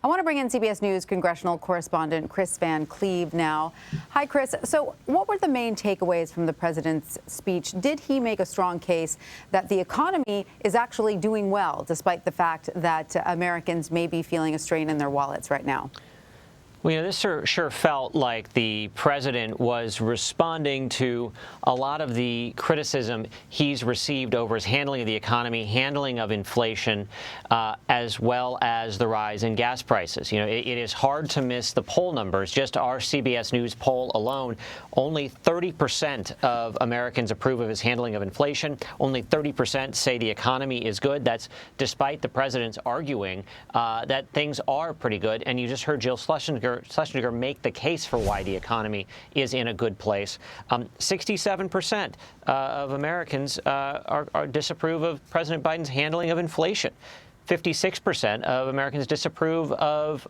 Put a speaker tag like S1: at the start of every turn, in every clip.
S1: I want to bring in CBS News congressional correspondent Kris Van Cleave now. Hi, Kris. So what were the main takeaways from the president's speech? Did he make a strong case that the economy is actually doing well, despite the fact that Americans may be feeling a strain in their wallets right now?
S2: Well, this sure felt like the president was responding to a lot of the criticism he's received over his handling of the economy, handling of inflation, as well as the rise in gas prices. It is hard to miss the poll numbers. Just our CBS News poll alone, only 30% of Americans approve of his handling of inflation. Only 30% say the economy is good. That's despite the president's arguing that things are pretty good. And you just heard Jill Schlesinger make the case for why the economy is in a good place. 67% of Americans disapprove of President Biden's handling of inflation. 56% of Americans disapprove of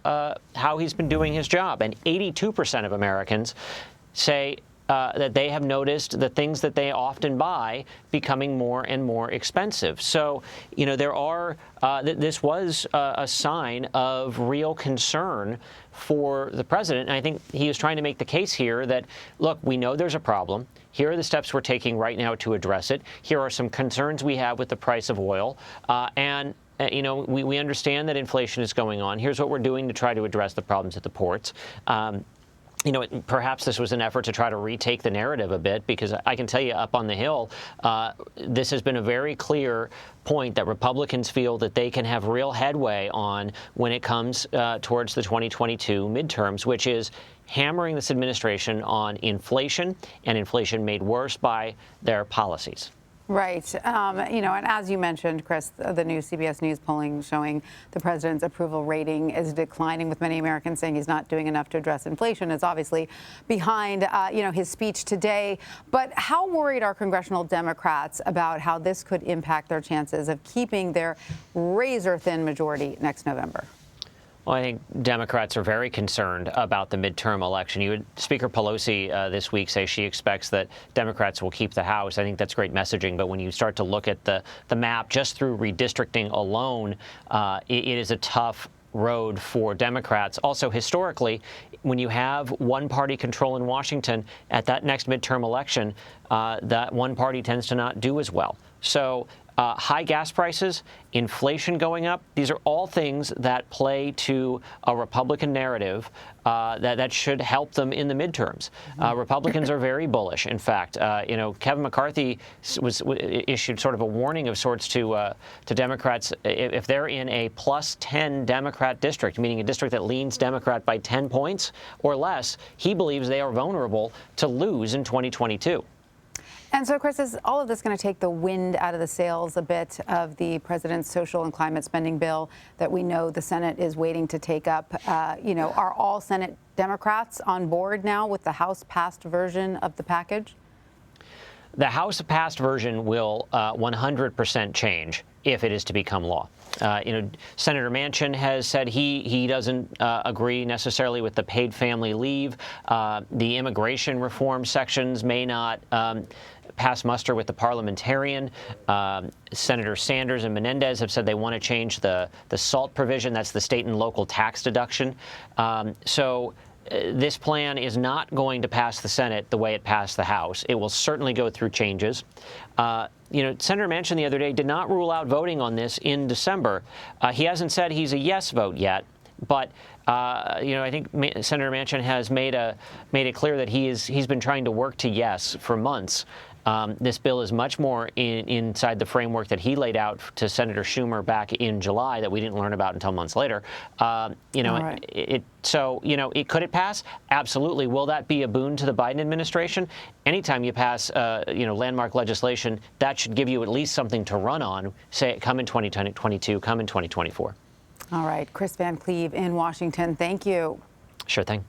S2: how he's been doing his job. And 82% of Americans say that they have noticed the things that they often buy becoming more and more expensive. So, this was a sign of real concern for the president. And I think he was trying to make the case here that, look, we know there's a problem. Here are the steps we're taking right now to address it. Here are some concerns we have with the price of oil. We understand that inflation is going on. Here's what we're doing to try to address the problems at the ports. Perhaps this was an effort to try to retake the narrative a bit, because I can tell you up on the Hill, this has been a very clear point that Republicans feel that they can have real headway on when it comes towards the 2022 midterms, which is hammering this administration on inflation, and inflation made worse by their policies.
S1: Right. And as you mentioned, Kris, the new CBS News polling showing the president's approval rating is declining, with many Americans saying he's not doing enough to address inflation. It's obviously behind, his speech today. But how worried are congressional Democrats about how this could impact their chances of keeping their razor-thin majority next November?
S2: Well, I think Democrats are very concerned about the midterm election. You had Speaker Pelosi this week say she expects that Democrats will keep the House. I think that's great messaging. But when you start to look at the map just through redistricting alone, it is a tough road for Democrats. Also, historically, when you have one party control in Washington at that next midterm election, that one party tends to not do as well. So high gas prices, inflation going up, these are all things that play to a Republican narrative that should help them in the midterms. Republicans are very bullish. In fact, Kevin McCarthy issued sort of a warning of sorts to Democrats. If they're in a plus 10 Democrat district, meaning a district that leans Democrat by 10 points or less, he believes they are vulnerable to lose in 2022.
S1: And so, Kris, is all of this going to take the wind out of the sails a bit of the president's social and climate spending bill that we know the Senate is waiting to take up? Are all Senate Democrats on board now with the House-passed version of the package?
S2: The House-passed version will 100% change if it is to become law. Senator Manchin has said he doesn't agree necessarily with the paid family leave. The immigration reform sections may not pass muster with the parliamentarian. Senator Sanders and Menendez have said they want to change the SALT provision. That's the state and local tax deduction. This plan is not going to pass the Senate the way it passed the House. It will certainly go through changes. Senator Manchin the other day did not rule out voting on this in December. He hasn't said he's a yes vote yet, but I think Senator Manchin has made it clear that he's been trying to work to yes for months. This bill is much more inside the framework that he laid out to Senator Schumer back in July that we didn't learn about until months later. Right. Could it pass? Absolutely. Will that be a boon to the Biden administration? Anytime you pass, landmark legislation, that should give you at least something to run on, say, come in 2022, come in 2024.
S1: All right. Kris Van Cleave in Washington. Thank you.
S2: Sure thing.